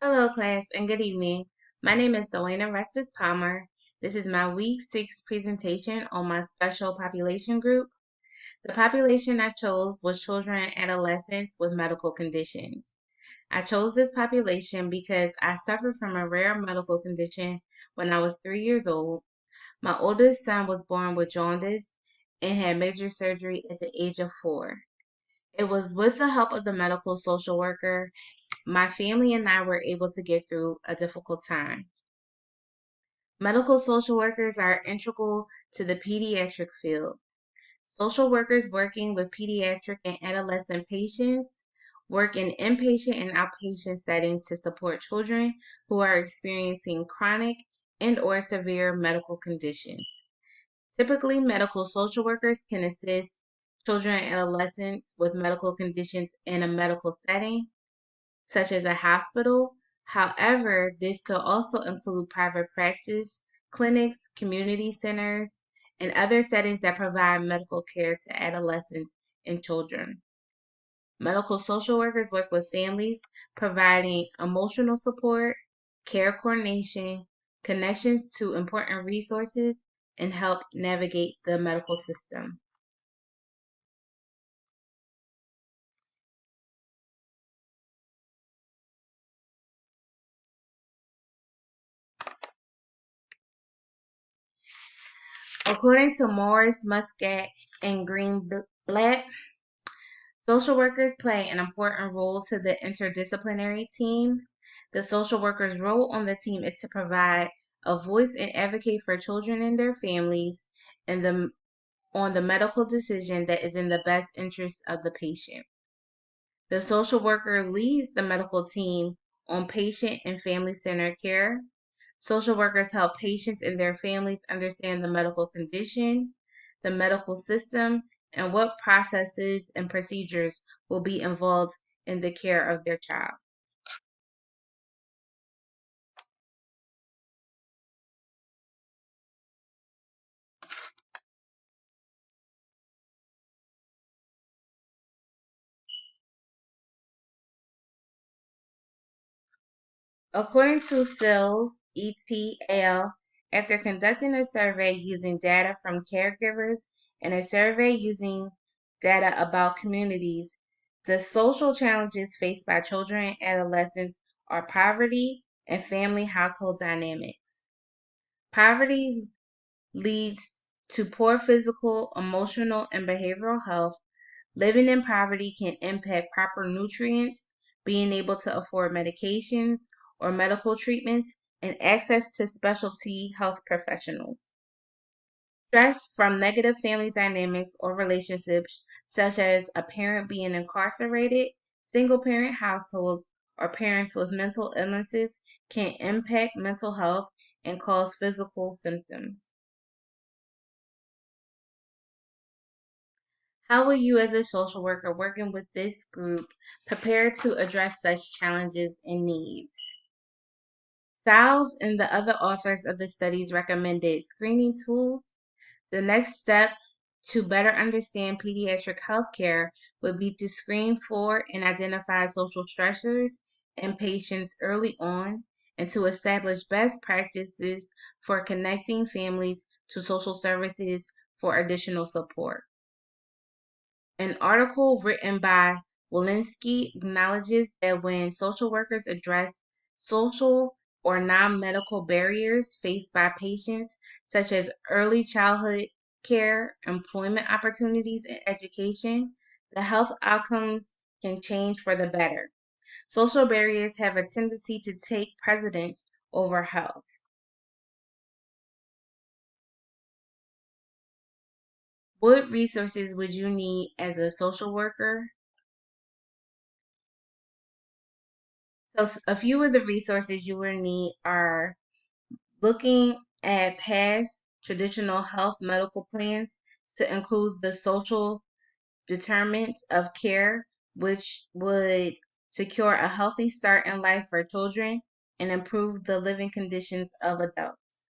Hello, class, and good evening. My name is Delana Respis Palmer. This is my Week 6 presentation on my special population group. The population I chose was children and adolescents with medical conditions. I chose this population because I suffered from a rare medical condition when I was 3 years old. My oldest son was born with jaundice and had major surgery at the age of 4. It was with the help of the medical social worker my family and I were able to get through a difficult time. Medical social workers are integral to the pediatric field. Social workers working with pediatric and adolescent patients work in inpatient and outpatient settings to support children who are experiencing chronic and/or severe medical conditions. Typically, medical social workers can assist children and adolescents with medical conditions in a medical setting, such as a hospital. However, this could also include private practice, clinics, community centers, and other settings that provide medical care to adolescents and children. Medical social workers work with families, providing emotional support, care coordination, connections to important resources, and help navigate the medical system. According to Morris, Muscat, and Greenblatt, social workers play an important role to the interdisciplinary team. The social worker's role on the team is to provide a voice and advocate for children and their families and on the medical decision that is in the best interest of the patient. The social worker leads the medical team on patient and family-centered care. Social workers help patients and their families understand the medical condition, the medical system, and what processes and procedures will be involved in the care of their child. According to SILS et.al., after conducting a survey using data from caregivers and a survey using data about communities, the social challenges faced by children and adolescents are poverty and family household dynamics. Poverty leads to poor physical, emotional, and behavioral health. Living in poverty can impact proper nutrients, being able to afford medications or medical treatments, and access to specialty health professionals. Stress from negative family dynamics or relationships, such as a parent being incarcerated, single parent households, or parents with mental illnesses, can impact mental health and cause physical symptoms. How will you, as a social worker working with this group, prepare to address such challenges and needs? Stiles and the other authors of the studies recommended screening tools. The next step to better understand pediatric healthcare would be to screen for and identify social stressors in patients early on and to establish best practices for connecting families to social services for additional support. An article written by Walensky acknowledges that when social workers address social or non-medical barriers faced by patients, such as early childhood care, employment opportunities, and education, the health outcomes can change for the better. Social barriers have a tendency to take precedence over health. What resources would you need as a social worker? So a few of the resources you will need are looking at past traditional health medical plans to include the social determinants of care, which would secure a healthy start in life for children and improve the living conditions of adults.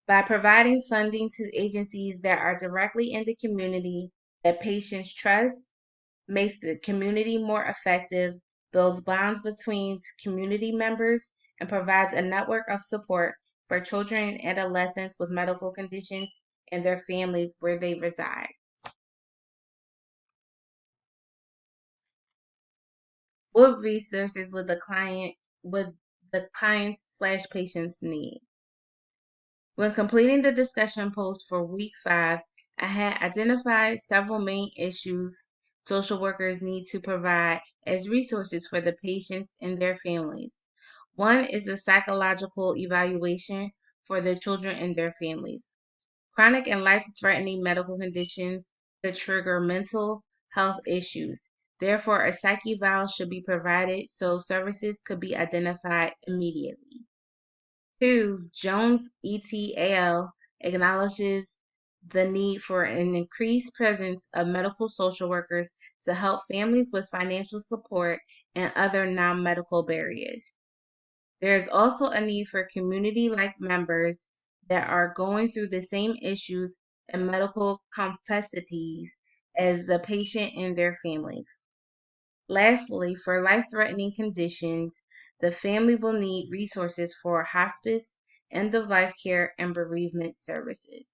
By providing funding to agencies that are directly in the community that patients trust, makes the community more effective builds bonds between community members, and provides a network of support for children and adolescents with medical conditions and their families where they reside. What resources would the client slash patients need? When completing the discussion post for week 5, I had identified several main issues social workers need to provide as resources for the patients and their families. One is the psychological evaluation for the children and their families. Chronic and life-threatening medical conditions could trigger mental health issues. Therefore, a psych eval should be provided so services could be identified immediately. 2. Jones et al. Acknowledges the need for an increased presence of medical social workers to help families with financial support and other non-medical barriers. There is also a need for community-like members that are going through the same issues and medical complexities as the patient and their families. Lastly, for life-threatening conditions, the family will need resources for hospice, end-of-life care, and bereavement services.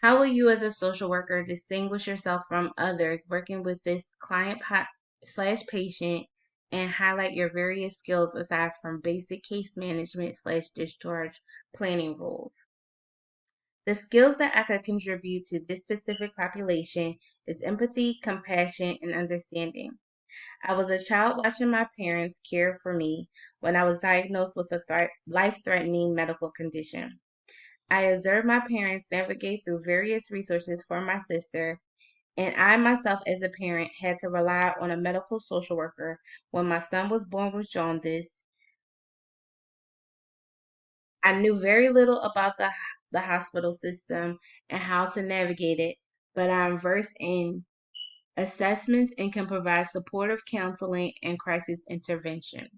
How will you as a social worker distinguish yourself from others working with this client slash patient and highlight your various skills aside from basic case management slash discharge planning rules? The skills that I could contribute to this specific population is empathy, compassion, and understanding. I was a child watching my parents care for me when I was diagnosed with a life-threatening medical condition. I observed my parents navigate through various resources for my sister, and I myself, as a parent, had to rely on a medical social worker when my son was born with jaundice. I knew very little about the hospital system and how to navigate it, but I'm versed in assessments and can provide supportive counseling and crisis intervention.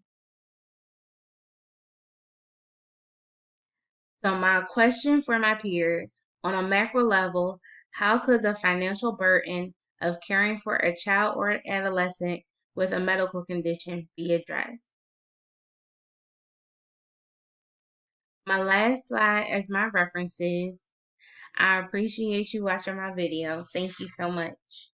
So my question for my peers, on a macro level, how could the financial burden of caring for a child or an adolescent with a medical condition be addressed? My last slide as my references. I appreciate you watching my video. Thank you so much.